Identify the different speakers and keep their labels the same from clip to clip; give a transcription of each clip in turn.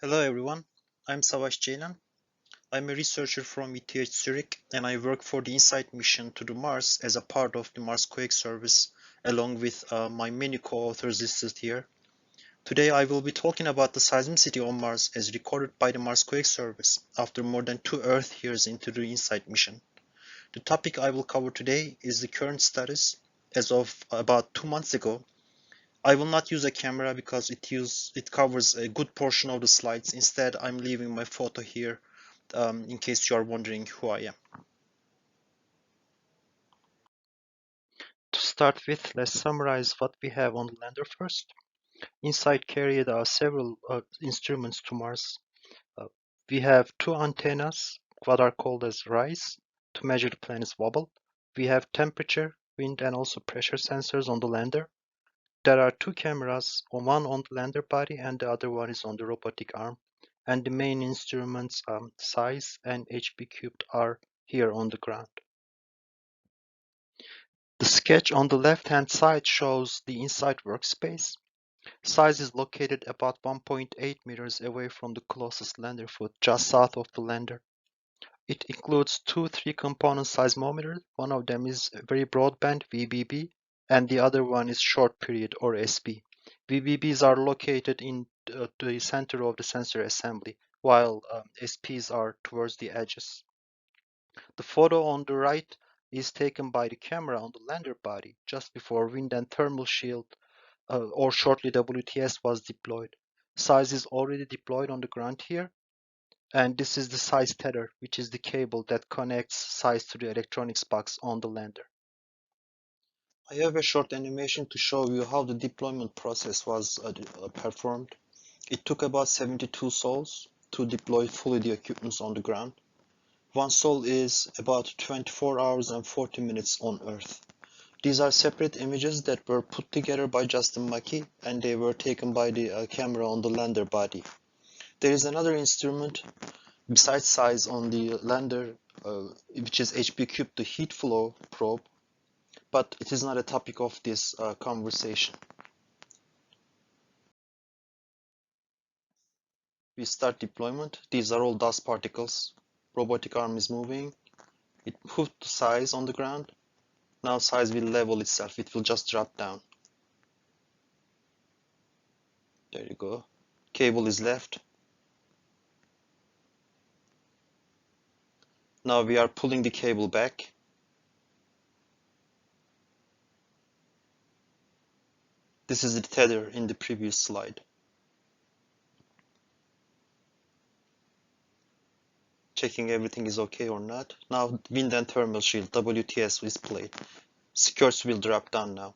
Speaker 1: Hello everyone, I'm Savaş Ceylan. I'm a researcher from ETH Zurich and I work for the InSight mission to the Mars as a part of the Marsquake Service along with my many co-authors listed here. Today I will be talking about the seismicity of Mars as recorded by the Marsquake Service after more than 2 Earth years into the InSight mission. The topic I will cover today is the current status as of about 2 months ago. I will not use a camera because it covers a good portion of the slides. Instead, I'm leaving my photo here in case you are wondering who I am. To start with, let's summarize what we have on the lander first. InSight carried several instruments to Mars. We have two antennas, what are called as RISE, to measure the planet's wobble. We have temperature, wind, and also pressure sensors on the lander. There are two cameras, one on the lander body and the other one is on the robotic arm. And the main instruments, SEIS and HB-cubed, are here on the ground. The sketch on the left-hand side shows the InSight workspace. SEIS is located about 1.8 meters away from the closest lander foot, just south of the lander. It includes two 3-component seismometers. One of them is very broadband, VBB, and the other one is short period, or SB. VBBs are located in the center of the sensor assembly, while SPs are towards the edges. The photo on the right is taken by the camera on the lander body just before wind and thermal shield, or shortly WTS, was deployed. SEIS is already deployed on the ground here, and this is the SEIS tether, which is the cable that connects SEIS to the electronics box on the lander. I have a short animation to show you how the deployment process was performed. It took about 72 sols to deploy fully the equipment on the ground. One sol is about 24 hours and 40 minutes on Earth. These are separate images that were put together by Justin Mackey, and they were taken by the camera on the lander body. There is another instrument besides SEIS on the lander, which is HB-cubed, the heat flow probe, but it is not a topic of this conversation. We start deployment. These are all dust particles. Robotic arm is moving. It put the SEIS on the ground. Now SEIS will level itself. It will just drop down. There you go. Cable is left. Now we are pulling the cable back. This is the tether in the previous slide. Checking everything is okay or not. Now wind and thermal shield, WTS, is played. Skirts will drop down now.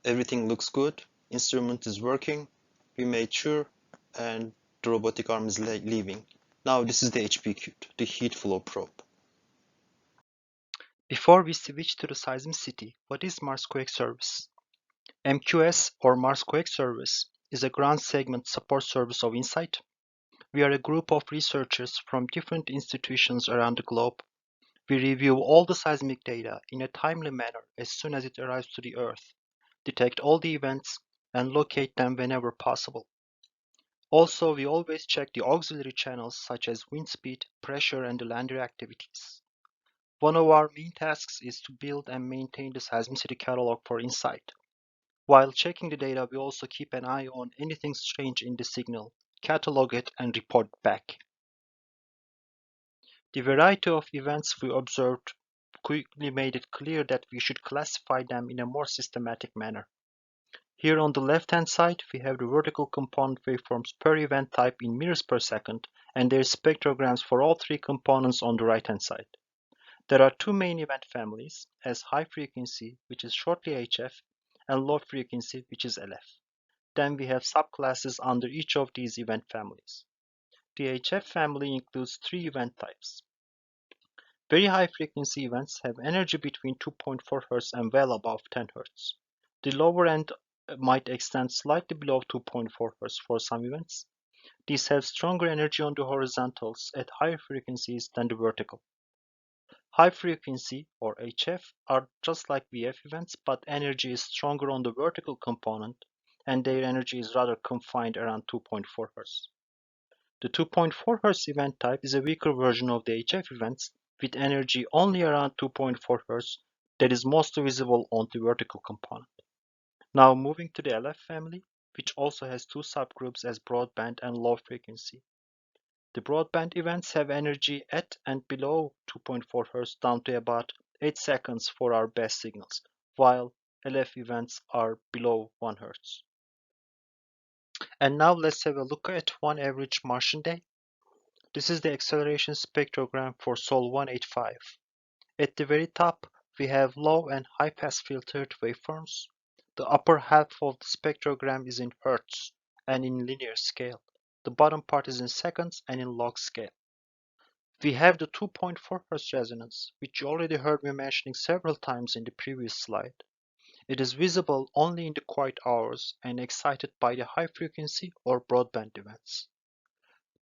Speaker 1: Everything looks good. Instrument is working. We made sure, and the robotic arm is leaving. Now this is the HB-cubed, the heat flow probe. Before we switch to the seismicity, what is Marsquake Service? MQS, or Marsquake Service, is a ground segment support service of InSight. We are a group of researchers from different institutions around the globe. We review all the seismic data in a timely manner as soon as it arrives to the Earth, detect all the events, and locate them whenever possible. Also, we always check the auxiliary channels such as wind speed, pressure, and the lander activities. One of our main tasks is to build and maintain the seismicity catalog for InSight. While checking the data, we also keep an eye on anything strange in the signal, catalog it, and report back. The variety of events we observed quickly made it clear that we should classify them in a more systematic manner. Here on the left-hand side, we have the vertical component waveforms per event type in meters per second, and their spectrograms for all 3 components on the right-hand side. There are 2 main event families, as high frequency, which is shortly HF, and low frequency, which is LF. Then we have subclasses under each of these event families. The HF family includes 3 event types. Very high frequency events have energy between 2.4 Hz and well above 10 Hz. The lower end might extend slightly below 2.4 Hz for some events. These have stronger energy on the horizontals at higher frequencies than the vertical. High frequency, or HF, are just like VF events, but energy is stronger on the vertical component, and their energy is rather confined around 2.4 Hz. The 2.4 Hz event type is a weaker version of the HF events, with energy only around 2.4 Hz that is mostly visible on the vertical component. Now moving to the LF family, which also has two subgroups as broadband and low frequency. The broadband events have energy at and below 2.4 Hz down to about 8 seconds for our best signals, while LF events are below 1 Hz. And now let's have a look at one average Martian day. This is the acceleration spectrogram for Sol 185. At the very top, we have low and high pass filtered waveforms. The upper half of the spectrogram is in Hertz and in linear scale. The bottom part is in seconds and in log scale. We have the 2.4 Hz resonance, which you already heard me mentioning several times in the previous slide. It is visible only in the quiet hours and excited by the high frequency or broadband events.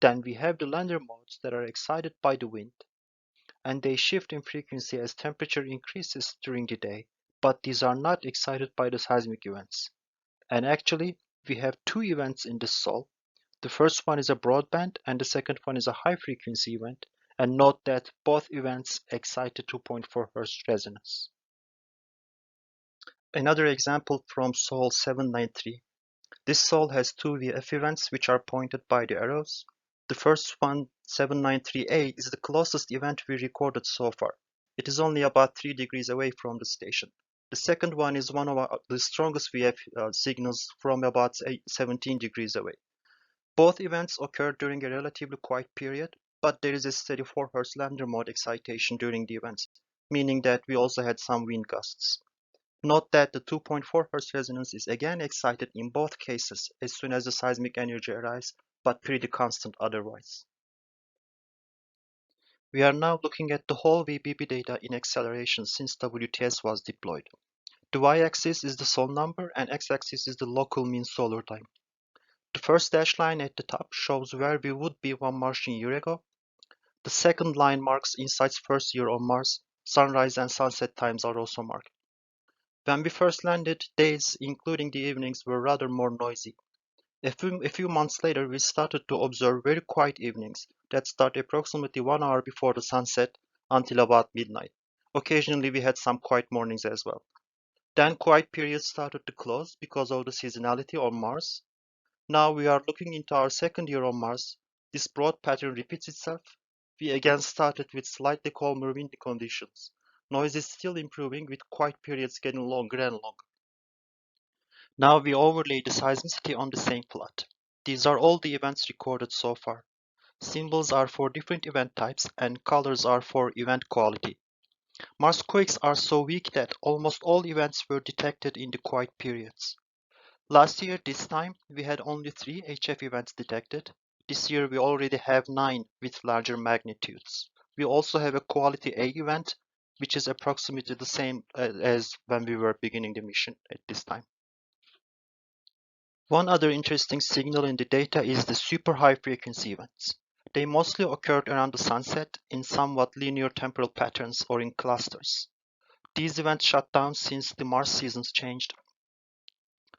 Speaker 1: Then we have the lander modes that are excited by the wind, and they shift in frequency as temperature increases during the day, but these are not excited by the seismic events. And actually, we have two events in this sol. The first one is a broadband and the second one is a high frequency event, and note that both events excite the 2.4 Hz resonance. Another example from Sol 793. This sol has two VF events which are pointed by the arrows. The first one, 793A, is the closest event we recorded so far. It is only about 3 degrees away from the station. The second one is one of the strongest VF signals from about 17 degrees away. Both events occur during a relatively quiet period, but there is a steady 4 Hz lander mode excitation during the events, meaning that we also had some wind gusts. Note that the 2.4 Hz resonance is again excited in both cases as soon as the seismic energy arrives, but pretty constant otherwise. We are now looking at the whole VBB data in acceleration since WTS was deployed. The y-axis is the sol number and x-axis is the local mean solar time. The first dashed line at the top shows where we would be 1 Martian year ago. The second line marks InSight's first year on Mars. Sunrise and sunset times are also marked. When we first landed, days, including the evenings, were rather more noisy. A few months later, we started to observe very quiet evenings that start approximately 1 hour before the sunset until about midnight. Occasionally, we had some quiet mornings as well. Then quiet periods started to close because of the seasonality on Mars. Now we are looking into our second year on Mars. This broad pattern repeats itself. We again started with slightly calmer windy conditions. Noise is still improving with quiet periods getting longer and longer. Now we overlay the seismicity on the same plot. These are all the events recorded so far. Symbols are for different event types and colors are for event quality. Marsquakes are so weak that almost all events were detected in the quiet periods. Last year, this time, we had only 3 HF events detected. This year, we already have 9 with larger magnitudes. We also have a quality A event, which is approximately the same as when we were beginning the mission at this time. One other interesting signal in the data is the super high frequency events. They mostly occurred around the sunset in somewhat linear temporal patterns or in clusters. These events shut down since the Mars seasons changed.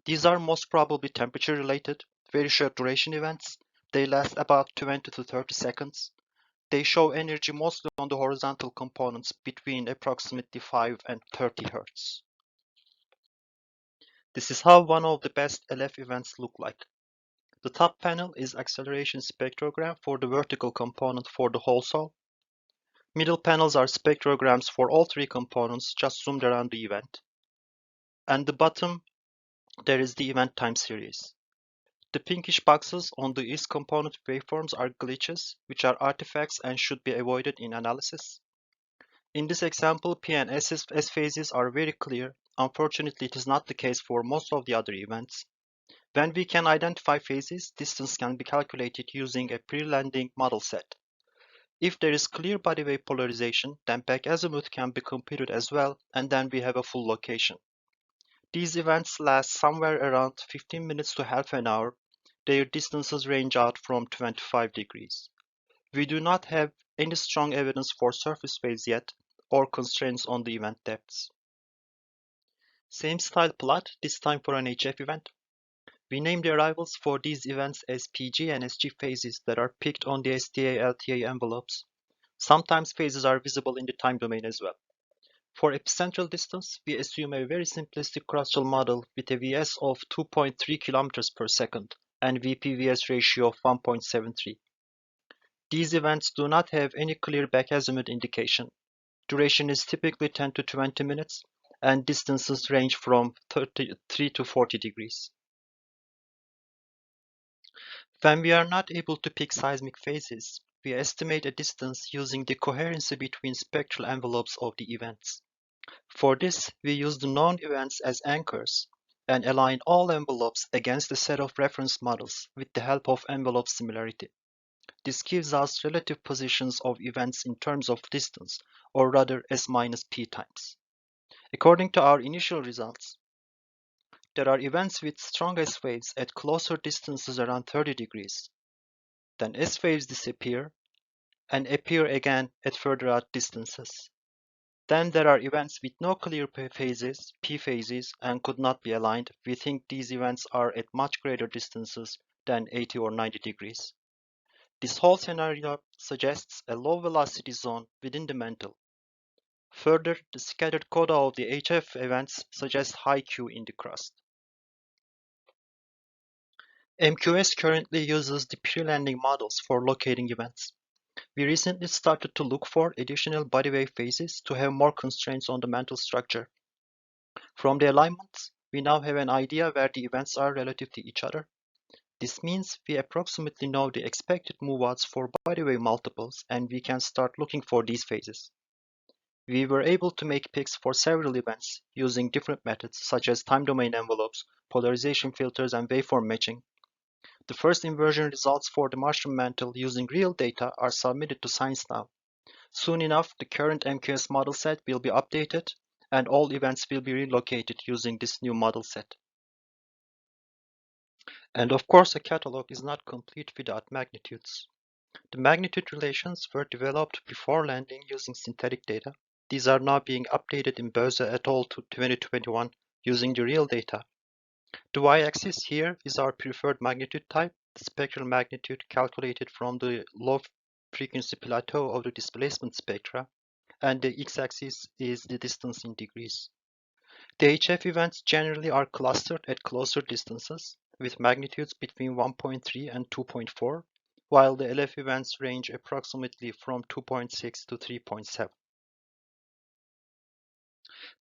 Speaker 1: These are most probably temperature related, very short duration events. They last about 20 to 30 seconds. They show energy mostly on the horizontal components between approximately 5 and 30 Hz. This is how one of the best LF events look like. The top panel is acceleration spectrogram for the vertical component for the whole sol. Middle panels are spectrograms for all 3 components just zoomed around the event. And the bottom, there is the event time series. The pinkish boxes on the east component waveforms are glitches, which are artifacts and should be avoided in analysis. In this example, P and S phases are very clear. Unfortunately, it is not the case for most of the other events. When we can identify phases, distance can be calculated using a pre-landing model set. If there is clear body wave polarization, then back azimuth can be computed as well, and then we have a full location. These events last somewhere around 15 minutes to half an hour. Their distances range out from 25 degrees. We do not have any strong evidence for surface waves yet, or constraints on the event depths. Same style plot, this time for an HF event. We name the arrivals for these events as PG and SG phases that are picked on the STA-LTA envelopes. Sometimes phases are visible in the time domain as well. For epicentral distance, we assume a very simplistic crustal model with a Vs of 2.3 km per second and VP-Vs ratio of 1.73. These events do not have any clear back-azimuth indication. Duration is typically 10 to 20 minutes, and distances range from 33 to 40 degrees. When we are not able to pick seismic phases, we estimate a distance using the coherency between spectral envelopes of the events. For this, we use the known events as anchors and align all envelopes against a set of reference models with the help of envelope similarity. This gives us relative positions of events in terms of distance, or rather S minus p times. According to our initial results, there are events with strong S waves at closer distances around 30 degrees. Then S waves disappear and appear again at further out distances. Then there are events with no clear phases, p phases, and could not be aligned. We think these events are at much greater distances than 80 or 90 degrees. This whole scenario suggests a low velocity zone within the mantle. Further, the scattered coda of the HF events suggests high Q in the crust. MQS currently uses the pre-landing models for locating events. We recently started to look for additional body wave phases to have more constraints on the mantle structure. From the alignments, we now have an idea where the events are relative to each other. This means we approximately know the expected move-outs for body wave multiples, and we can start looking for these phases. We were able to make picks for several events using different methods such as time domain envelopes, polarization filters, and waveform matching. The first inversion results for the Martian mantle using real data are submitted to science now. Soon enough, the current MQS model set will be updated, and all events will be relocated using this new model set. And of course, a catalog is not complete without magnitudes. The magnitude relations were developed before landing using synthetic data. These are now being updated in Böse et al. To 2021 using the real data. The y-axis here is our preferred magnitude type, the spectral magnitude calculated from the low frequency plateau of the displacement spectra, and the x-axis is the distance in degrees. The HF events generally are clustered at closer distances, with magnitudes between 1.3 and 2.4, while the LF events range approximately from 2.6 to 3.7.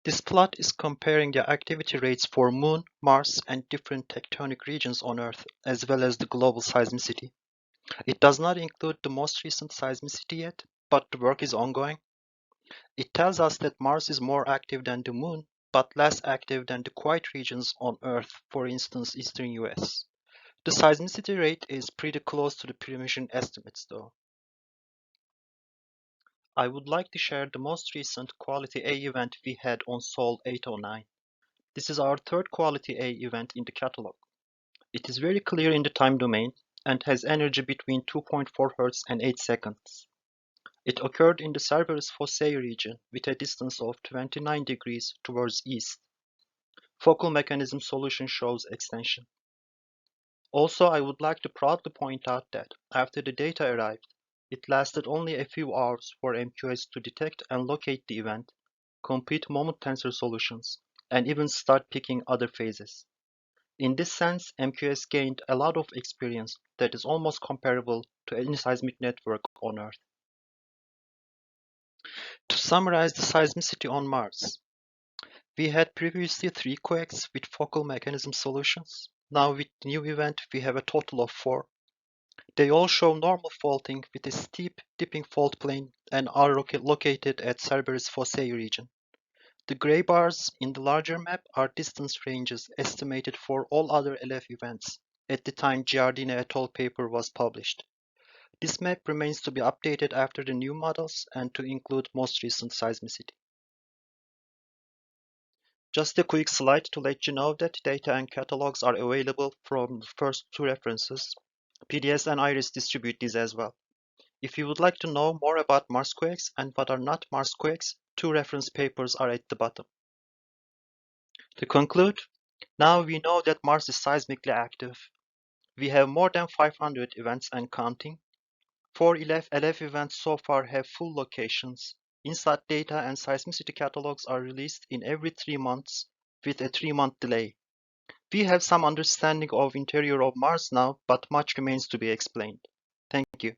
Speaker 1: This plot is comparing the activity rates for Moon, Mars, and different tectonic regions on Earth, as well as the global seismicity. It does not include the most recent seismicity yet, but the work is ongoing. It tells us that Mars is more active than the Moon, but less active than the quiet regions on Earth, for instance, eastern US. The seismicity rate is pretty close to the pre-mission estimates, though. I would like to share the most recent Quality A event we had on Sol 809. This is our third Quality A event in the catalog. It is very clear in the time domain and has energy between 2.4 Hz and 8 seconds. It occurred in the Cerberus Fossae region with a distance of 29 degrees towards east. Focal mechanism solution shows extension. Also, I would like to proudly point out that after the data arrived, it lasted only a few hours for MQS to detect and locate the event, complete moment tensor solutions, and even start picking other phases. In this sense, MQS gained a lot of experience that is almost comparable to any seismic network on Earth. To summarize the seismicity on Mars, we had previously 3 quakes with focal mechanism solutions. Now with the new event, we have a total of 4. They all show normal faulting with a steep dipping fault plane and are located at Cerberus Fossae region. The gray bars in the larger map are distance ranges estimated for all other LF events at the time Giardina et al. Paper was published. This map remains to be updated after the new models and to include most recent seismicity. Just a quick slide to let you know that data and catalogs are available from the first 2 references. PDS and IRIS distribute these as well. If you would like to know more about Marsquakes and what are not Marsquakes, 2 reference papers are at the bottom. To conclude, now we know that Mars is seismically active. We have more than 500 events and counting. 4 LF events so far have full locations. INSAT data and seismicity catalogs are released in every 3 months with a 3-month delay. We have some understanding of interior of Mars now, but much remains to be explained. Thank you.